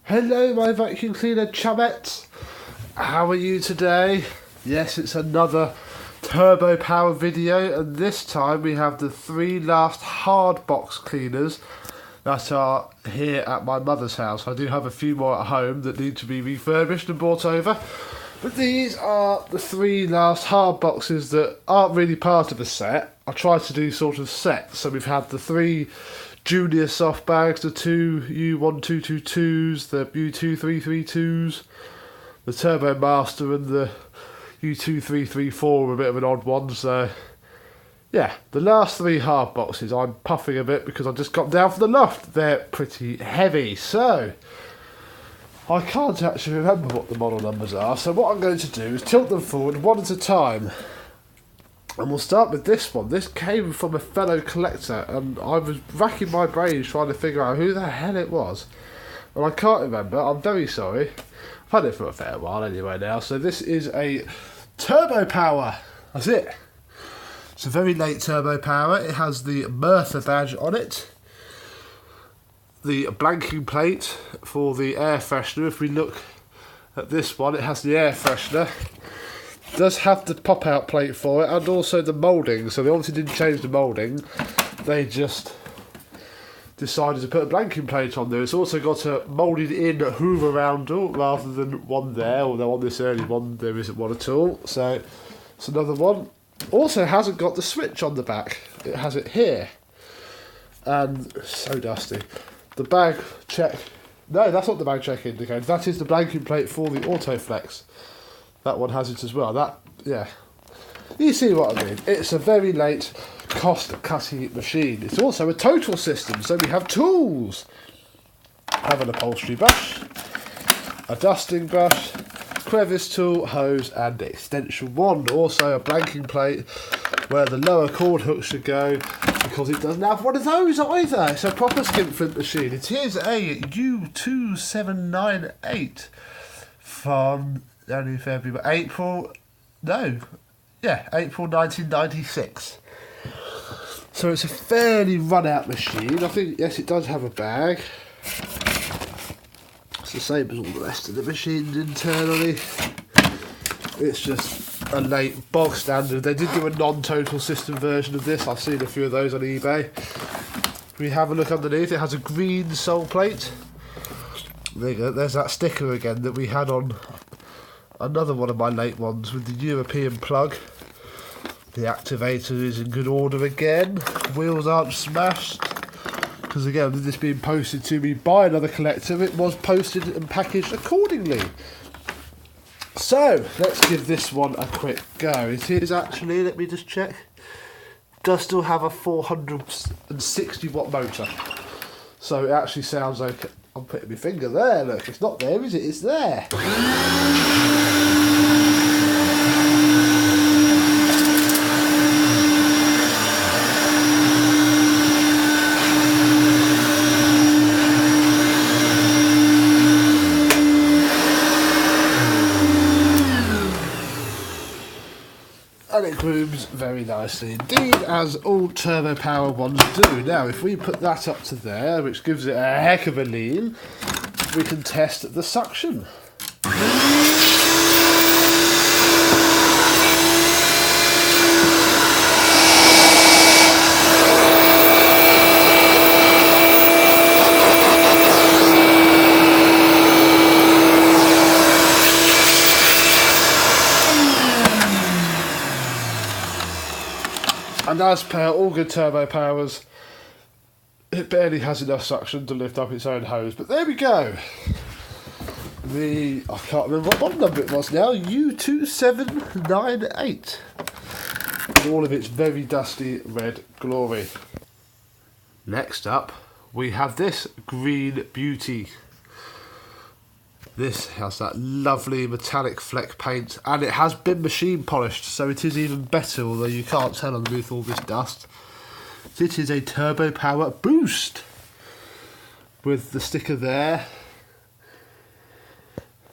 Hello my vacuum cleaner chummettes, how are you today? Yes, it's another turbo power video, and this time we have the 3 last hard box cleaners that are here at my mother's house. I do have a few more at home that need to be refurbished and brought over, but these are the 3 last hard boxes that aren't really part of a set. I tried to do sort of sets, so we've had the 3 junior soft bags, the 2 U2192s, the U2332s, the Turbo Master and the U2334 were a bit of an odd one. So yeah, the last 3 hard boxes. I'm puffing a bit because I just got down from the loft. They're pretty heavy, so I can't actually remember what the model numbers are. So what I'm going to do is tilt them forward one at a time. And we'll start with this one. This came from a fellow collector, and I was racking my brains trying to figure out who the hell it was. And I can't remember. I'm very sorry. I've had it for a fair while anyway now. So this is a Turbopower. That's it. It's a very late Turbopower. It has the Merthyr badge on it. The blanking plate for the air freshener. If we look at this one, it has the air freshener. Does have the pop-out plate for it, and also the moulding. So they obviously didn't change the moulding, they just decided to put a blanking plate on there. It's also got a moulded in Hoover roundel rather than one there, although on this early one there isn't one at all. So it's another one. Also hasn't got the switch on the back, it has it here. And so dusty. The bag check, no, that's not the bag check indicator, that is the blanking plate for the Autoflex. That one has it as well. That, yeah. You see what I mean. It's a very late cost-cutting machine. It's also a total system, so we have tools. Have an upholstery brush, a dusting brush, crevice tool, hose, and extension wand. Also a blanking plate where the lower cord hook should go, because it doesn't have one of those either. It's a proper skinflint machine. It is a U2718 from only February, but April 1996. So it's a fairly run-out machine. I think, yes, it does have a bag. It's the same as all the rest of the machines internally. It's just a late bog standard. They did do a non-total system version of this. I've seen a few of those on eBay. We have a look underneath. It has a green sole plate. There you go. There's that sticker again that we had on another one of my late ones with the European plug. The activator is in good order again. Wheels aren't smashed, because again, with this being posted to me by another collector, it was posted and packaged accordingly. So let's give this one a quick go. It is actually, let me just check, does still have a 460 watt motor, so it actually sounds okay. I'm putting my finger there, look, it's not there, is it? It's there. And it grooves very nicely indeed, as all Turbopower ones do. Now, if we put that up to there, which gives it a heck of a lean, we can test the suction. And as per all good Turbopowers, it barely has enough suction to lift up its own hose. But there we go. I can't remember what number it was now. U2798. In all of its very dusty red glory. Next up, we have this green beauty. This has that lovely metallic fleck paint, and it has been machine polished, so it is even better, although you can't tell underneath all this dust. It is a Turbopower Boost with the sticker there.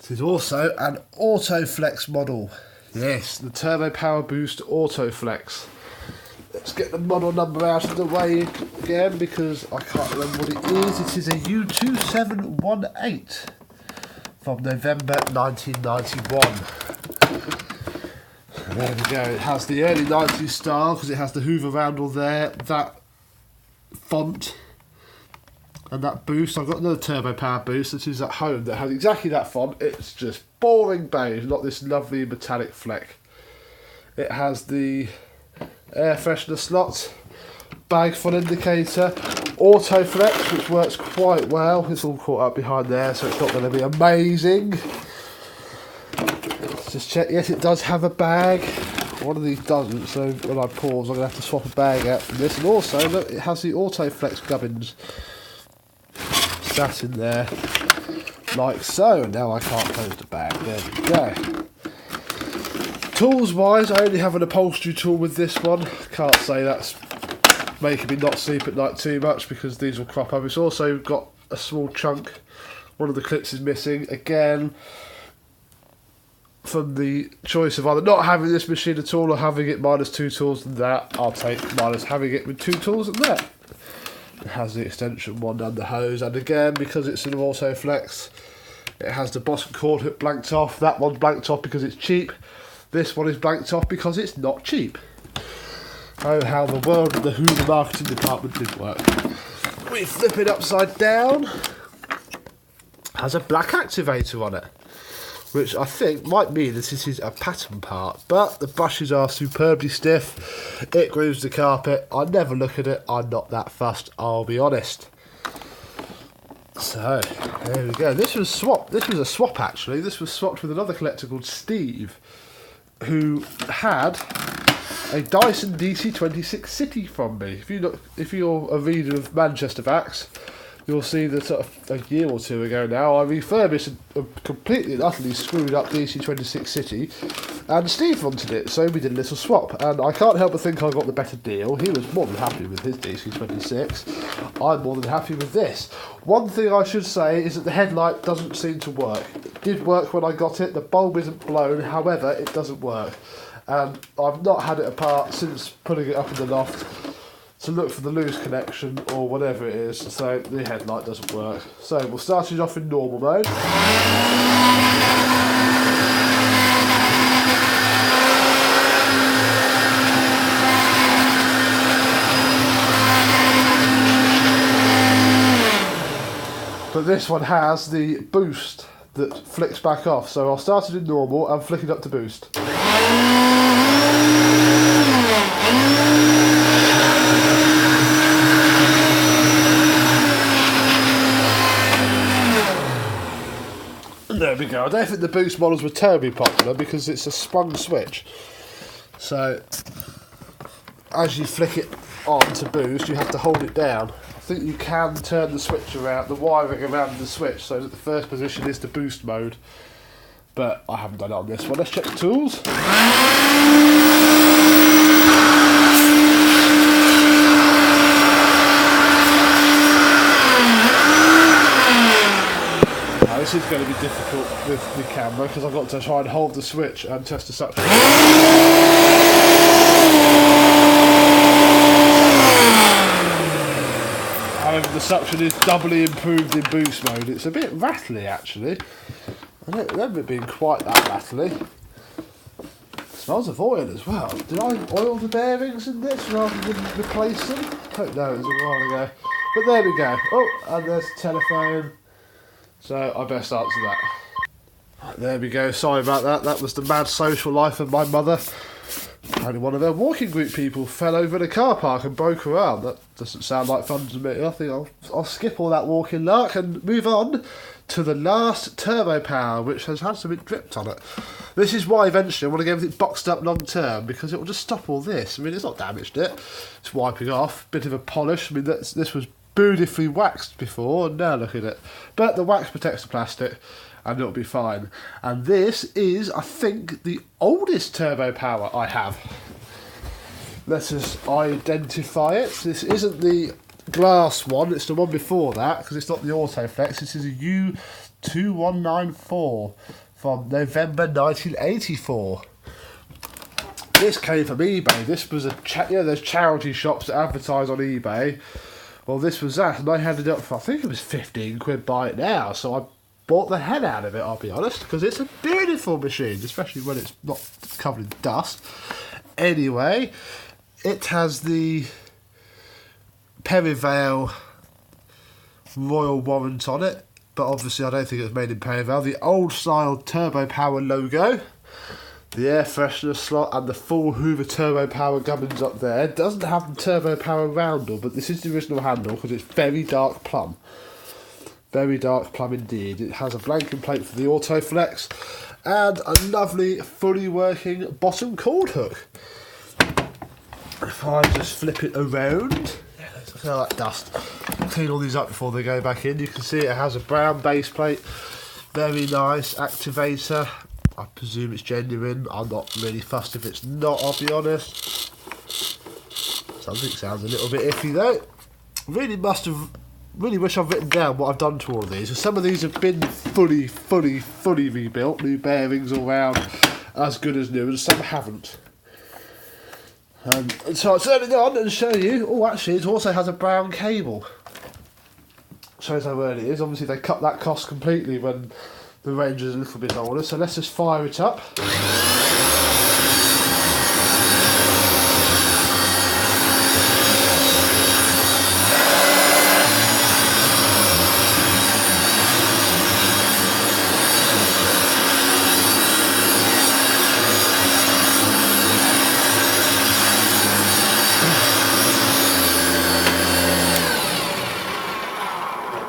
It is also an Autoflex model. Yes, the Turbopower Boost Autoflex. Let's get the model number out of the way again, because I can't remember what it is. It is a U2718. from November 1991. There we go. It has the early 90s style because it has the Hoover roundel there, that font and that boost. I've got another Turbo Power boost that is at home that has exactly that font. It's just boring beige, not this lovely metallic fleck. It has the air freshener slot, bag full indicator, auto flex, which works quite well. It's all caught up behind there, so it's not going to be amazing. Let's just check. Yes, it does have a bag. One of these doesn't, so when I pause, I'm going to have to swap a bag out from this. And also, look, it has the auto flex gubbins sat in there, like so. And now I can't close the bag. There we go. Tools wise, I only have an upholstery tool with this one. Can't say that's making me not sleep at night too much because these will crop up. It's also got a small chunk. One of the clips is missing. Again, from the choice of either not having this machine at all or having it minus 2 tools and that, I'll take minus having it with 2 tools and that. It has the extension one and the hose, and again, because it's an auto flex, it has the bottom cord hook blanked off. That one's blanked off because it's cheap. This one is blanked off because it's not cheap. Oh, how the world of the Hoover marketing department did work. We flip it upside down. Has a black activator on it, which I think might mean that this is a pattern part, but the brushes are superbly stiff. It grooves the carpet. I never look at it. I'm not that fussed, I'll be honest. So, there we go. This was swapped. This was a swap, actually. This was swapped with another collector called Steve, who had a Dyson DC26 from me. If you're a reader of Manchester Vacs, you'll see that a year or two ago now, I refurbished a completely and utterly screwed up DC26, and Steve wanted it, so we did a little swap. And I can't help but think I got the better deal. He was more than happy with his DC26. I'm more than happy with this. One thing I should say is that the headlight doesn't seem to work. It did work when I got it. The bulb isn't blown, however, it doesn't work. And I've not had it apart since putting it up in the loft to look for the loose connection or whatever it is, so the headlight doesn't work. So we'll start it off in normal mode. But this one has the boost that flicks back off, so I'll start it in normal and flick it up to boost. There we go. I don't think the boost models were terribly popular because it's a sprung switch. So, as you flick it on to boost, you have to hold it down. I think you can turn the switch around, the wiring around the switch, so that the first position is the boost mode. But I haven't done it on this one. Let's check the tools. This is going to be difficult with the camera because I've got to try and hold the switch and test the suction. However, the suction is doubly improved in boost mode. It's a bit rattly actually. I don't remember it being quite that rattly. It smells of oil as well. Did I oil the bearings in this rather than replace them? I don't know, it was a while ago. But there we go. Oh, and there's the telephone. So I best answer that. Right, there we go, sorry about that. That was the mad social life of my mother. Apparently one of her walking group people fell over in a car park and broke her arm. That doesn't sound like fun to me. I think I'll skip all that walking lark and move on to the last Turbo Power, which has had some dripped on it. This is why eventually I want to get everything boxed up long term, because it will just stop all this. I mean, it's not damaged it. It's wiping off, bit of a polish. I mean, this was beautifully waxed before, and now look at it. But the wax protects the plastic, and it'll be fine. And this is, I think, the oldest Turbo Power I have. Let us identify it. This isn't the glass one, it's the one before that, because it's not the Autoflex. This is a U2194 from November 1984. This came from eBay. This was there's charity shops that advertise on eBay. Well, this was that, and I had it up for, I think it was 15 quid by it now, so I bought the hell out of it, I'll be honest, because it's a beautiful machine, especially when it's not covered in dust. Anyway, it has the Perivale Royal Warrant on it, but obviously I don't think it's made in Perivale. The old style Turbopower logo, the air freshener slot, and the full Hoover Turbopower gubbins up there. It doesn't have the Turbopower roundel, but this is the original handle because it's very dark plum. Very dark plum indeed. It has a blanking plate for the Autoflex and a lovely fully working bottom cord hook. If I just flip it around, look at all that dust. Clean all these up before they go back in. You can see it has a brown base plate, very nice activator. I presume it's genuine. I'm not really fussed if it's not, I'll be honest. Something sounds a little bit iffy though. Really wish I've written down what I've done to all of these. Some of these have been fully rebuilt, new bearings all round, as good as new, and some haven't. And so I'll turn it on and show you. Oh, actually, it also has a brown cable. Shows how early it is. Obviously, they cut that cost completely when the range is a little bit older. So let's just fire it up.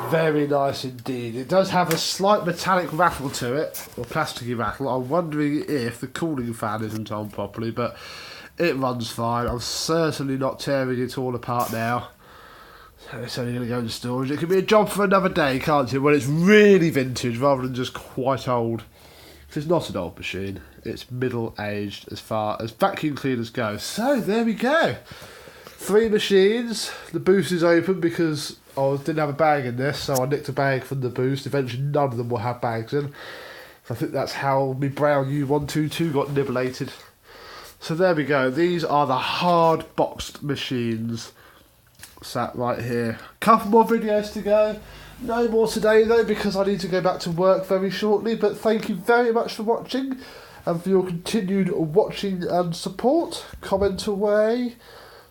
Very nice indeed. It does have a slight metallic rattle to it, or plasticky rattle. I'm wondering if the cooling fan isn't on properly, but it runs fine. I'm certainly not tearing it all apart now. So it's only going to go in storage. It could be a job for another day, can't it? When it's really vintage rather than just quite old. It's not an old machine. It's middle-aged as far as vacuum cleaners go. So there we go. 3 machines. The boost is open because I didn't have a bag in this, so I nicked a bag from the boost. Eventually none of them will have bags in. So I think that's how my brown U122 got nibblated. So there we go. These are the hard boxed machines sat right here. Couple more videos to go. No more today though, because I need to go back to work very shortly. But thank you very much for watching and for your continued watching and support. Comment away.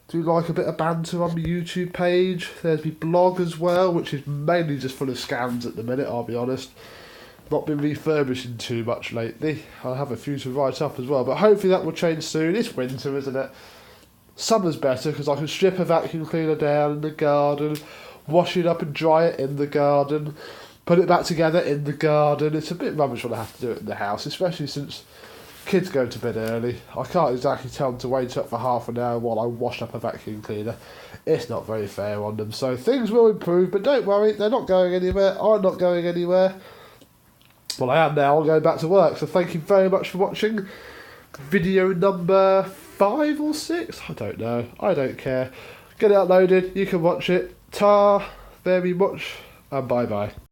Do like a bit of banter on my YouTube page. There's my blog as well, which is mainly just full of scams at the minute, I'll be honest. Not been refurbishing too much lately. I'll have a few to write up as well, but hopefully that will change soon. It's winter, isn't it? Summer's better because I can strip a vacuum cleaner down in the garden, wash it up and dry it in the garden, put it back together in the garden. It's a bit rubbish when I have to do it in the house, especially since kids go to bed early. I can't exactly tell them to wait up for half an hour while I wash up a vacuum cleaner. It's not very fair on them. So things will improve, but don't worry, they're not going anywhere. I'm not going anywhere. Well, I am now. I'm going back to work. So thank you very much for watching. Video number 5 or 6? I don't know. I don't care. Get it uploaded. You can watch it. Ta very much and bye-bye.